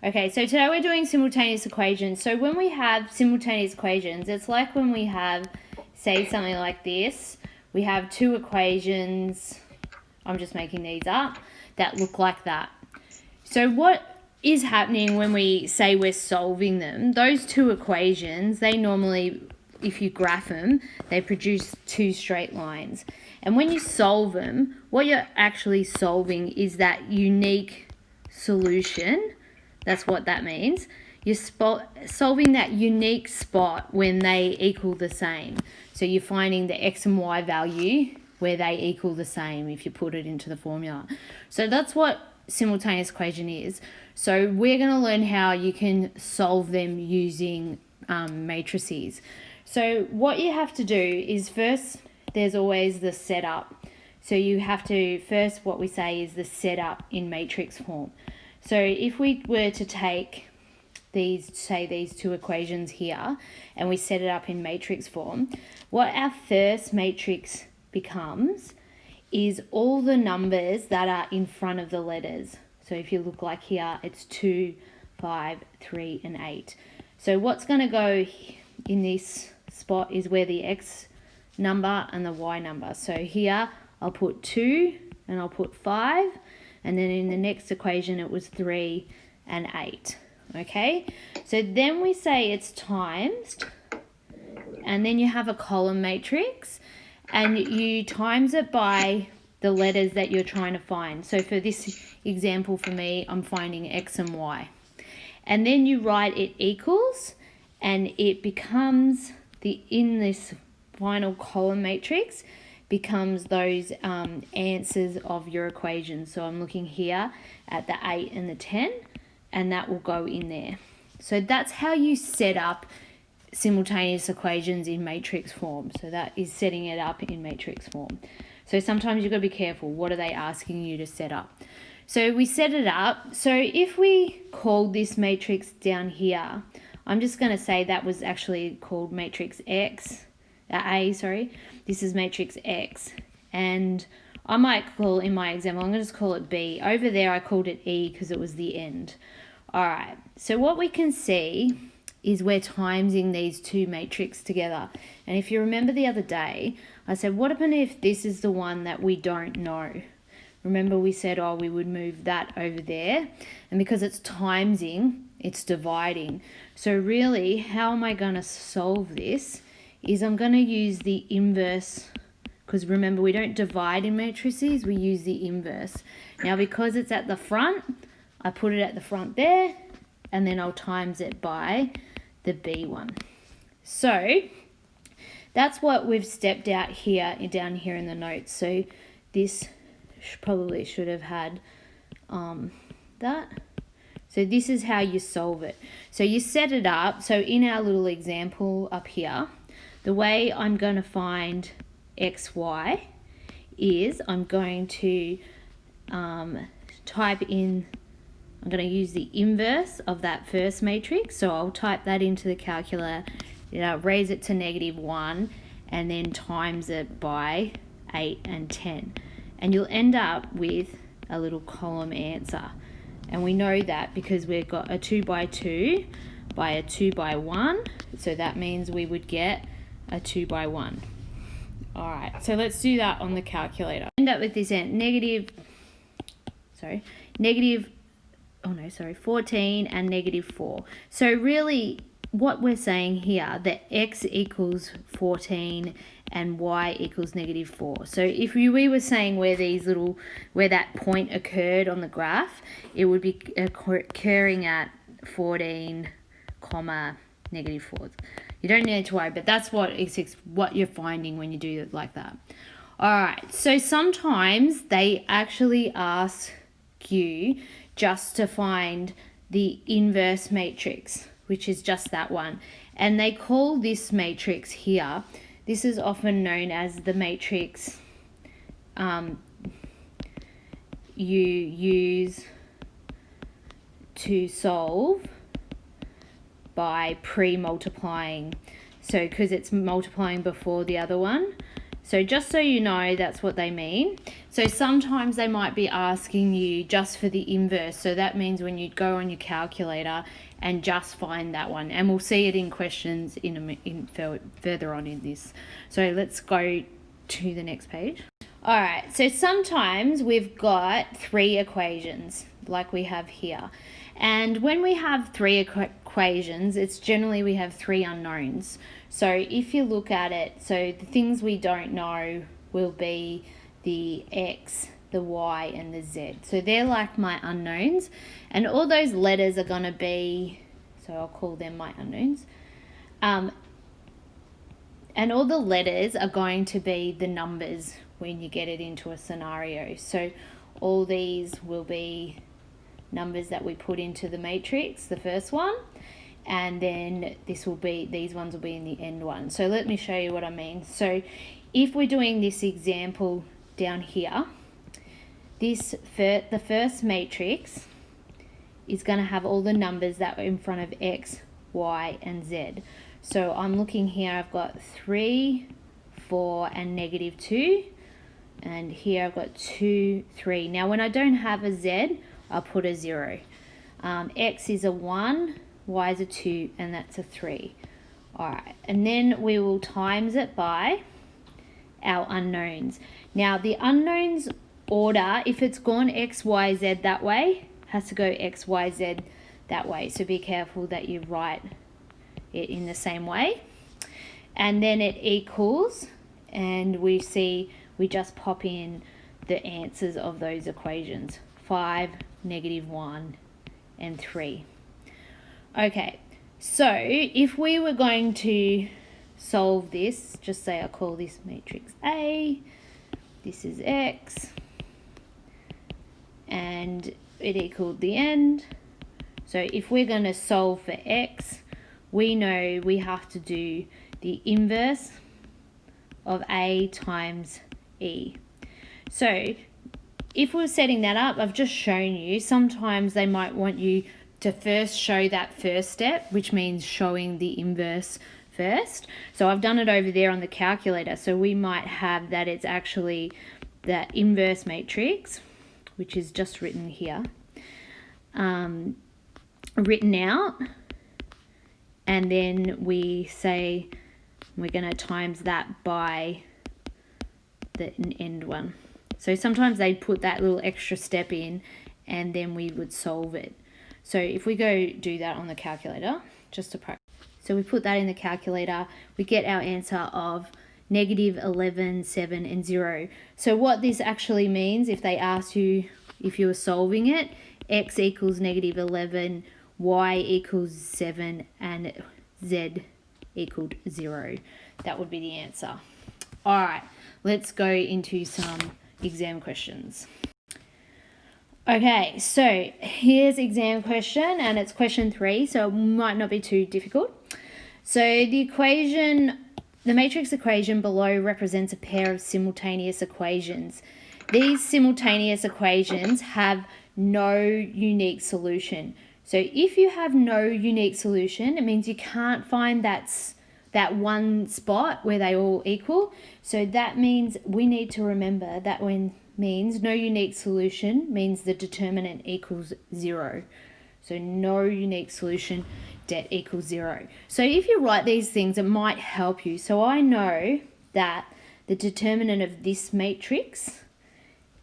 Okay, so today we're doing simultaneous equations. So when we have simultaneous equations, it's like when we have, say, something like this. We have two equations, I'm just making these up, that look like that. So what is happening when we say we're solving them? Those two equations, they normally, if you graph them, they produce two straight lines. And when you solve them, what you're actually solving is that unique solution. That's what that means. You're solving that unique spot when they equal the same. So you're finding the x and y value where they equal the same if you put it into the formula. So that's what simultaneous equation is. So we're going to learn how you can solve them using matrices. So what you have to do is first, there's always the setup. So you have to, first what we say is the setup in matrix form. So if we were to take these, say these two equations here, and we set it up in matrix form, what our first matrix becomes is all the numbers that are in front of the letters. So if you look like here, it's 2, 5, 3, and 8. So what's going to go in this spot is where the x number and the y number. So here I'll put 2 and I'll put 5. And then in the next equation, it was 3 and 8, okay? So then we say it's times, and then you have a column matrix, and you times it by the letters that you're trying to find. So for this example for me, I'm finding x and y. And then you write it equals, and it becomes, in this final column matrix, becomes those answers of your equation. So I'm looking here at the 8 and the 10, and that will go in there. So that's how you set up simultaneous equations in matrix form. So that is setting it up in matrix form. So sometimes you've got to be careful. What are they asking you to set up? So we set it up. So if we call this matrix down here, I'm just going to say that was actually called matrix X. This is matrix X, and I might call, in my example, I'm going to just call it B. Over there I called it E because it was the end. Alright, so what we can see is we're timesing these two matrices together. And if you remember the other day, I said, what happens if this is the one that we don't know? Remember we said, oh, we would move that over there. And because it's timesing, it's dividing. So really, how am I going to solve this? Is I'm going to use the inverse, because remember we don't divide in matrices, we use the inverse. Now because it's at the front, I put it at the front there, and then I'll times it by the B one. So that's what we've stepped out here, down here in the notes. So this probably should have had that. So this is how you solve it. So you set it up. So in our little example up here, the way I'm going to find xy is I'm going to type in, I'm going to use the inverse of that first matrix. So I'll type that into the calculator, raise it to -1, and then times it by 8 and 10. And you'll end up with a little column answer. And we know that because we've got a 2 by 2 by a 2 by 1. So that means we would get a 2 by 1. Alright, so let's do that on the calculator. End up with this 14 and -4. So really what we're saying here, that x equals 14 and y equals -4. So if we were saying where that point occurred on the graph, it would be occurring at 14, -4. You don't need to worry, but that's what you're finding when you do it like that. Alright, so sometimes they actually ask you just to find the inverse matrix, which is just that one. And they call this matrix here, this is often known as the matrix you use to solve by pre-multiplying. So because it's multiplying before the other one, So just so you know, that's what they mean. So sometimes they might be asking you just for the inverse. So that means when you go on your calculator and just find that one. And we'll see it in questions further on in this. So let's go to the next page. All right, so sometimes we've got three equations like we have here. And when we have three equations, it's generally we have three unknowns. So if you look at it, so the things we don't know will be the x, the y, and the z. So they're like my unknowns. And all those letters are going to be, so I'll call them my unknowns. And all the letters are going to be the numbers when you get it into a scenario. So all these will be numbers that we put into the matrix, the first one, and then these ones will be in the end one. So let me show you what I mean. So if we're doing this example down here, the first matrix is going to have all the numbers that are in front of x, y, and z. So I'm looking here, I've got 3, 4, and -2. And here I've got 2, 3. Now when I don't have a z, I'll put a 0. X is a 1, y is a 2, and that's a 3. Alright, and then we will times it by our unknowns. Now the unknowns order, if it's gone x, y, z that way, has to go x, y, z that way. So be careful that you write it in the same way. And then it equals, and we just pop in the answers of those equations. 5, -1, and 3. Okay, so if we were going to solve this, just say I call this matrix A, this is x, and it equaled the end. So if we're going to solve for x, we know we have to do the inverse of A times E. So if we're setting that up, I've just shown you, sometimes they might want you to first show that first step, which means showing the inverse first. So I've done it over there on the calculator. So we might have that it's actually that inverse matrix, which is just written here, written out. And then we say we're going to times that by the end one. So sometimes they'd put that little extra step in and then we would solve it. So if we go do that on the calculator, just to practice. So we put that in the calculator, we get our answer of -11, 7, and 0. So what this actually means, if they asked you if you were solving it, x equals -11, y equals 7, and z equaled 0. That would be the answer. All right, let's go into some exam questions. Okay, so here's exam question, and it's question 3, so it might not be too difficult. So the matrix equation below represents a pair of simultaneous equations. These simultaneous equations have no unique solution. So if you have no unique solution, it means you can't find that one spot where they all equal. So that means we need to remember that means no unique solution means the determinant equals 0. So no unique solution, det equals 0. So if you write these things, it might help you. So I know that the determinant of this matrix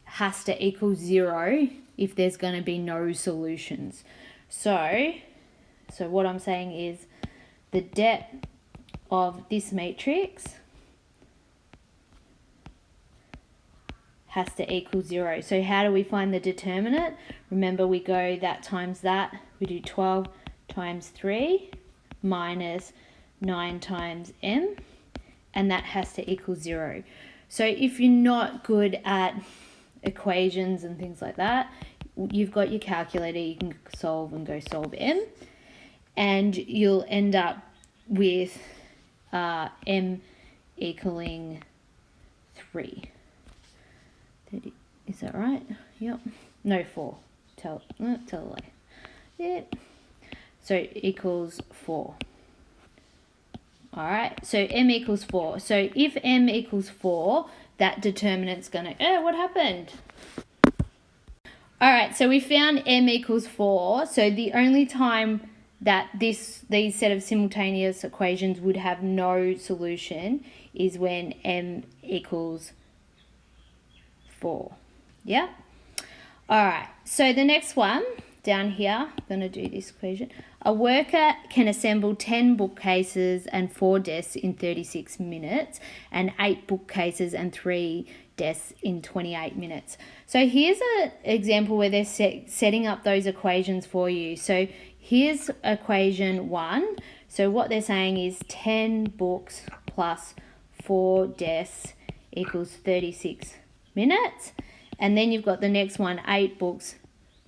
has to equal 0 if there's going to be no solutions. So what I'm saying is the det of this matrix has to equal 0. So how do we find the determinant? Remember, we go that times that. We do 12 times 3 minus 9 times m, and that has to equal 0. So if you're not good at equations and things like that, you've got your calculator, you can solve and go solve m, and you'll end up with m equaling 3. Is that right? Yep. No, 4. Tell a lie. Yeah. So equals 4. All right, so m equals 4. So if m equals 4, that determinant's going to... what happened? All right, so we found m equals 4. So the only time that these set of simultaneous equations would have no solution is when m equals 4. Yeah? All right, so the next one down here, I'm going to do this equation. A worker can assemble 10 bookcases and 4 desks in 36 minutes and 8 bookcases and 3 desks in 28 minutes. So here's an example where they're setting up those equations for you. So here's equation 1. So what they're saying is 10 books plus 4 desks equals 36 minutes. And then you've got the next one, 8 books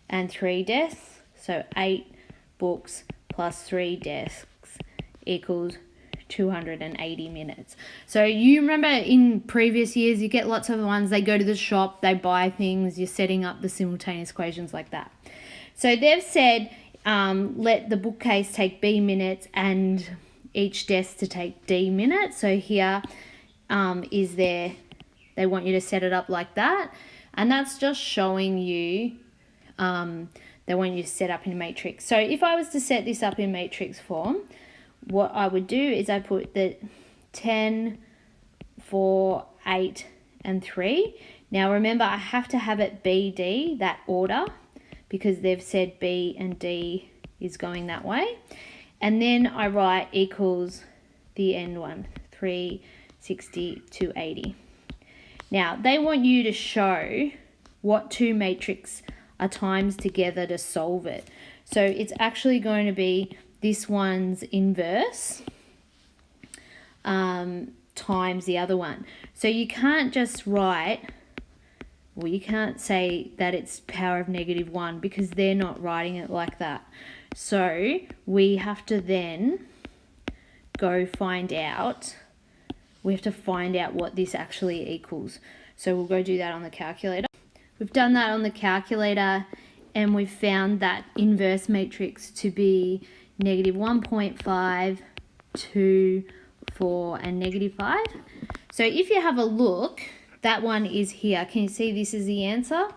and 3 desks. So 8 books plus 3 desks equals 280 minutes. So you remember in previous years, you get lots of ones, they go to the shop, they buy things, you're setting up the simultaneous equations like that. So they've said, let the bookcase take B minutes and each desk to take D minutes. So here is they want you to set it up like that. And that's just showing you, they want you to set up in a matrix. So if I was to set this up in matrix form, what I would do is I put the 10, 4, 8, and 3. Now remember, I have to have it B, D, that order, because they've said B and D is going that way. And then I write equals the end one, 360 to 80. Now, they want you to show what two matrices are times together to solve it. So it's actually going to be this one's inverse times the other one. So you can't just write, well, you can't say that it's power of -1 because they're not writing it like that. So we have to then go find out, we have to find out what this actually equals. So we'll go do that on the calculator. We've done that on the calculator and we've found that inverse matrix to be -1.5, 2, 4, and -5. So if you have a look, that one is here. Can you see this is the answer?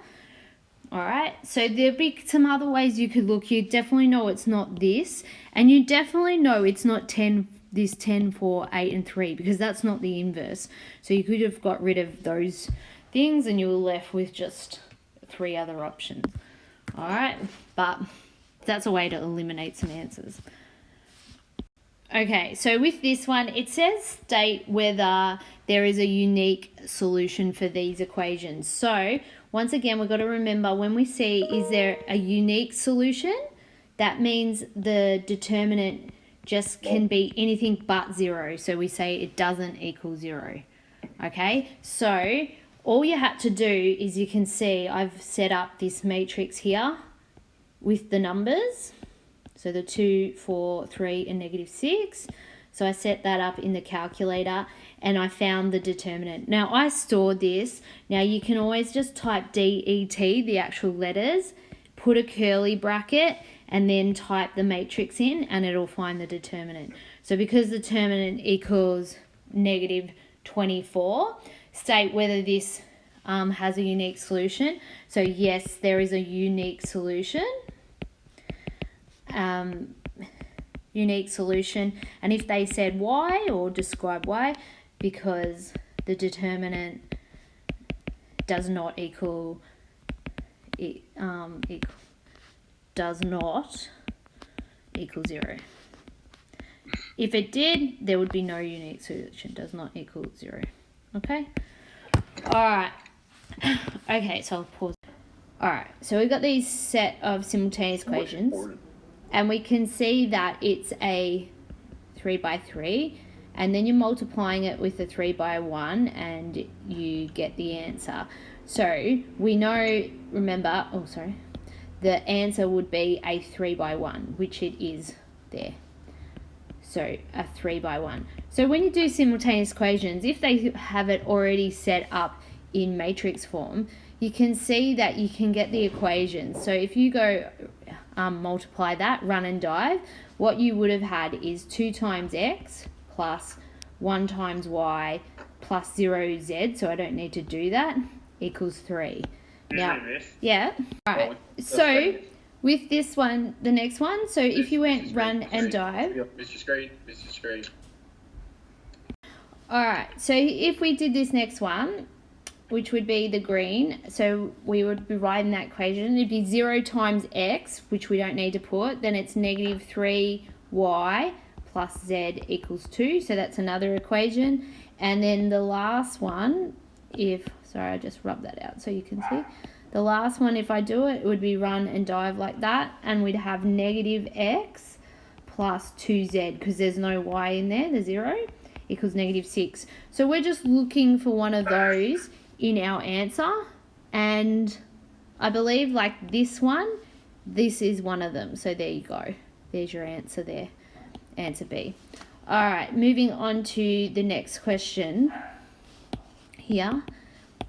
All right, so there'll be some other ways you could look. You definitely know it's not this, and you definitely know it's not 10, this 10, 4, 8, and 3, because that's not the inverse. So you could have got rid of those things and you were left with just 3 other options. All right, but that's a way to eliminate some answers. Okay, so with this one, it says state whether there is a unique solution for these equations. So once again, we've got to remember when we see is there a unique solution, that means the determinant just can be anything but 0. So we say it doesn't equal 0. Okay, so all you had to do is, you can see I've set up this matrix here with the numbers. So the 2, 4, 3, and -6. So I set that up in the calculator and I found the determinant. Now I stored this. Now you can always just type DET, the actual letters, put a curly bracket, and then type the matrix in and it'll find the determinant. So because the determinant equals -24, state whether this has a unique solution. So yes, there is a unique solution. Unique solution, and if they said why, or describe why, because the determinant does not equal does not equal 0. If it did, there would be no unique solution. Does not equal 0. Okay. All right. Okay, so I'll pause. All right. So we've got these set of simultaneous equations. And we can see that it's a 3 by 3, and then you're multiplying it with a 3 by 1 and you get the answer. So we know, remember, the answer would be a 3 by 1, which it is there. So a 3 by 1. So when you do simultaneous equations, if they have it already set up in matrix form, you can see that you can get the equations. So if you go multiply that, run and dive, what you would have had is 2 times x plus 1 times y plus 0z, so I don't need to do that, equals 3. Now, yeah. All right. So with this one, the next one, so if you went run and dive. Mr. Screen. All right. So if we did this next one, which would be the green, so we would be writing that equation. It'd be 0 times x, which we don't need to put. Then it's negative 3y plus z equals 2. So that's another equation. And then the last one, sorry, I just rubbed that out so you can see. The last one, if I do it, it would be run and dive like that. And we'd have negative x plus 2z, because there's no y in there, the 0, equals negative 6. So we're just looking for one of those in our answer. And I believe like this one, this is one of them. So there you go. There's your answer there. Answer B. All right, moving on to the next question here.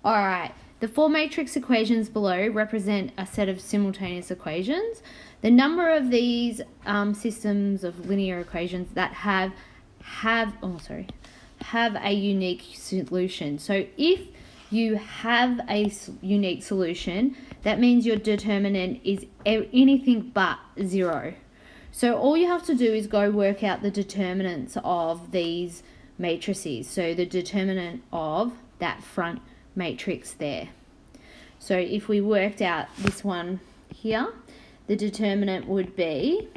All right, the 4 matrix equations below represent a set of simultaneous equations. The number of these systems of linear equations that have a unique solution. So if you have a unique solution, that means your determinant is anything but 0. So all you have to do is go work out the determinants of these matrices. So the determinant of that front matrix there. So if we worked out this one here, the determinant would be,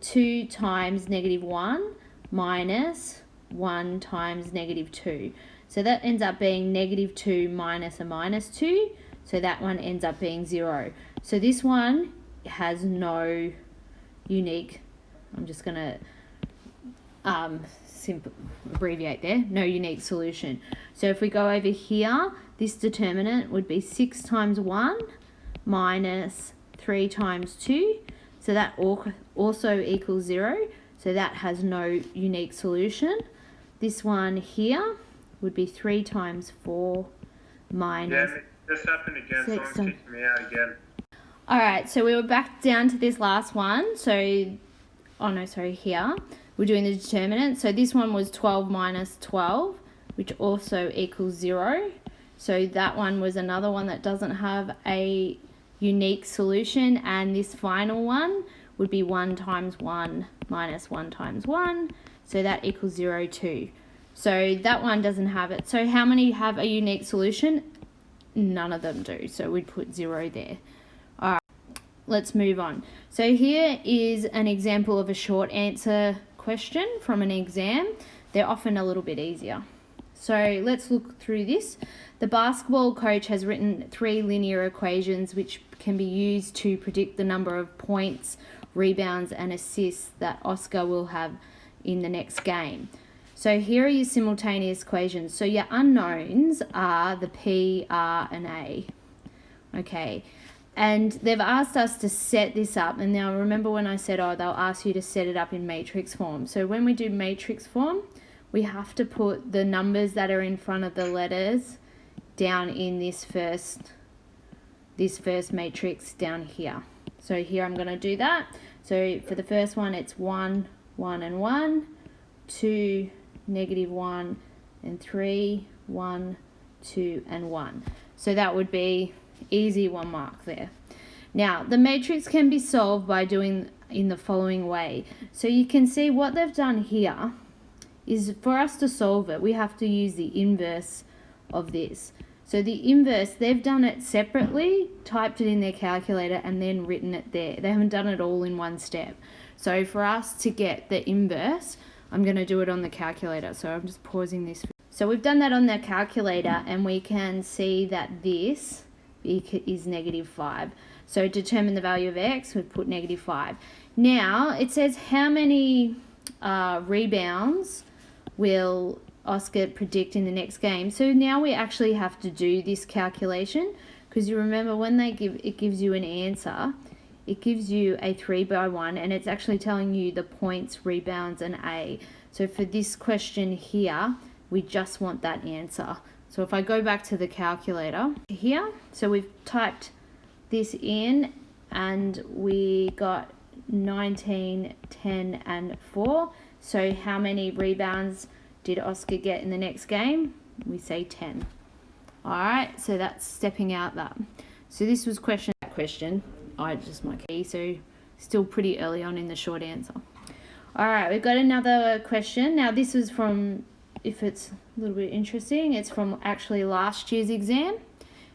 2 times negative 1 minus 1 times negative 2. So that ends up being negative 2 minus a minus 2. So that one ends up being 0. So this one has no unique, I'm just going to abbreviate there, no unique solution. So if we go over here, this determinant would be 6 times 1 minus 3 times 2. So that also equals 0. So that has no unique solution. This one here would be 3 times 4 minus... Yeah, this happened again, someone kicked me out again. Alright, so we were back down to this last one. So, here. We're doing the determinant. So this one was 12 minus 12, which also equals 0. So that one was another one that doesn't have a unique solution. And this final one would be 1 times 1 minus 1 times 1. So that equals 0 too. So that one doesn't have it. So how many have a unique solution? None of them do. So we'd put 0 there. All right, let's move on. So here is an example of a short answer question from an exam. They're often a little bit easier. So let's look through this. The basketball coach has written 3 linear equations which can be used to predict the number of points, rebounds and assists that Oscar will have in the next game. So here are your simultaneous equations. So your unknowns are the P, R and A. Okay, and they've asked us to set this up. And now remember when I said, they'll ask you to set it up in matrix form. So when we do matrix form, we have to put the numbers that are in front of the letters down in this first matrix down here. So here I'm going to do that. So for the first one, it's 1, 1 and 1, 2, negative 1 and 3, 1, 2 and 1. So that would be easy 1 mark there. Now the matrix can be solved by doing in the following way. So you can see what they've done here is, for us to solve it, we have to use the inverse of this. So the inverse, they've done it separately, typed it in their calculator and then written it there. They haven't done it all in one step. So for us to get the inverse, I'm going to do it on the calculator. So I'm just pausing this. So we've done that on the calculator and we can see that this is negative 5. So determine the value of x, we've put negative 5. Now it says how many rebounds will Oscar predict in the next game. So now we actually have to do this calculation, because you remember when it gives you an answer, it gives you a 3 by 1 and it's actually telling you the points, rebounds and A. So for this question here, we just want that answer. So if I go back to the calculator here, so we've typed this in and we got 19, 10, and 4. So how many rebounds did Oscar get in the next game? We say 10. Alright, so that's stepping out that. So this was question. I just my key, so still pretty early on in the short answer. Alright, we've got another question. Now this was from, if it's a little bit interesting, it's from actually last year's exam.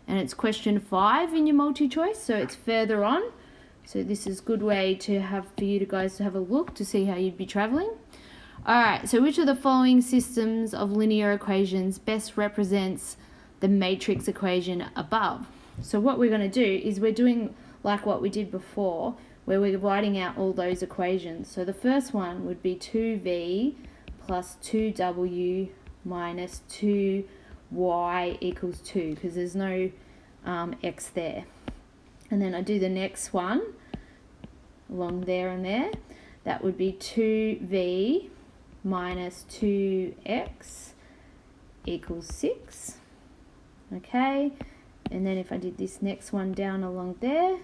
And it's question 5 in your multi-choice, so it's further on. So this is a good way to have for you guys to have a look to see how you'd be travelling. Alright, so which of the following systems of linear equations best represents the matrix equation above? So what we're going to do is we're doing like what we did before, where we're writing out all those equations. So the first one would be 2v plus 2w minus 2y equals 2, because there's no x there. And then I do the next one along there and there. That would be 2v minus 2x equals 6. Okay, and then if I did this next one down along there,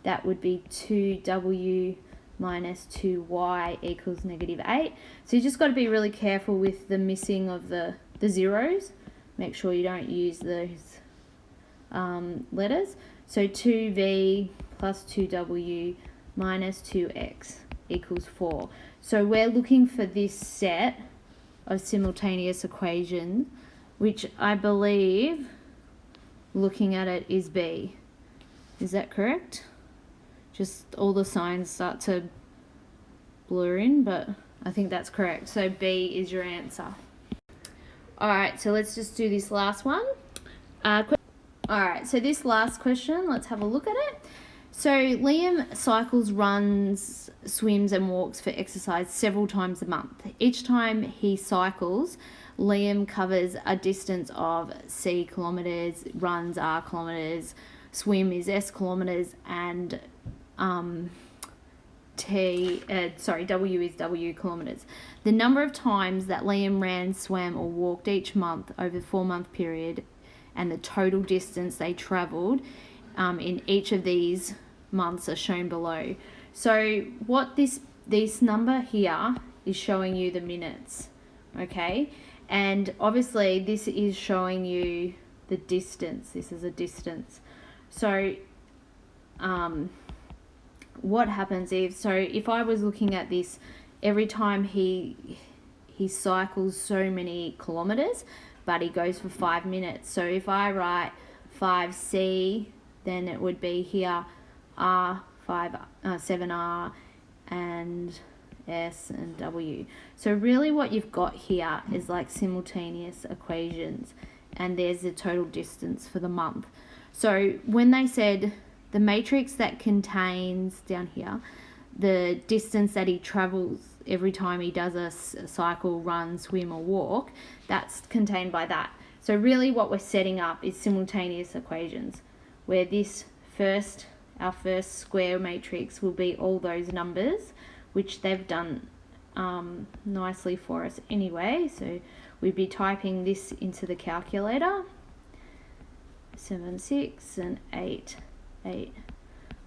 that would be 2w minus 2y equals negative 8. So you just got to be really careful with the missing of the zeros. Make sure you don't use those letters. So 2v plus 2w minus 2x equals 4. So we're looking for this set of simultaneous equations, which I believe, looking at it, is B. Is that correct? Just all the signs start to blur in, but I think that's correct. So B is your answer. Alright, so let's just do this last one. Alright, so this last question, let's have a look at it. So Liam cycles, runs, swims and walks for exercise several times a month. Each time he cycles, Liam covers a distance of c kilometres, runs r kilometres, swim is s kilometres, and w is w kilometres. The number of times that Liam ran, swam or walked each month over the 4-month period, and the total distance they travelled in each of these months are shown below. So what this number here is showing you the minutes, okay? And obviously this is showing you the distance. This is a distance. So what happens if I was looking at this, every time he cycles so many kilometers, but he goes for 5 minutes. So if I write 5c, then it would be here r, 7r, and s and w. So really what you've got here is like simultaneous equations, and there's the total distance for the month. So when they said the matrix that contains, down here, the distance that he travels every time he does a cycle, run, swim or walk, that's contained by that. So really what we're setting up is simultaneous equations, where our first square matrix will be all those numbers, which they've done nicely for us anyway. So we'd be typing this into the calculator, 7, 6, and 8, 8,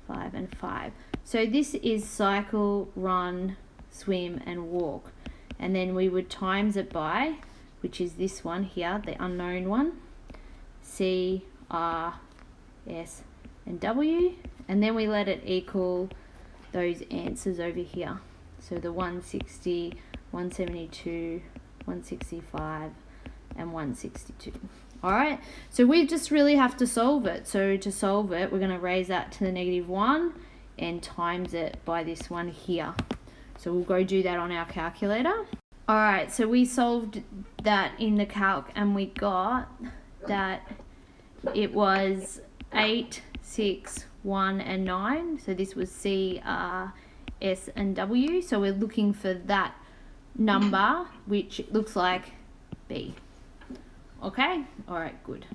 5, and 5. So this is cycle, run, swim, and walk. And then we would times it by, which is this one here, the unknown one, C, R, S, and W. And then we let it equal those answers over here. So the 160, 172, 165, and 162. Alright, so we just really have to solve it. So to solve it, we're going to raise that to the -1 and times it by this one here. So we'll go do that on our calculator. Alright, so we solved that in the calc, and we got that it was 8, 6, 1, and 9. So this was C, R, S, and W. So we're looking for that number, which looks like B. Okay? Alright, good.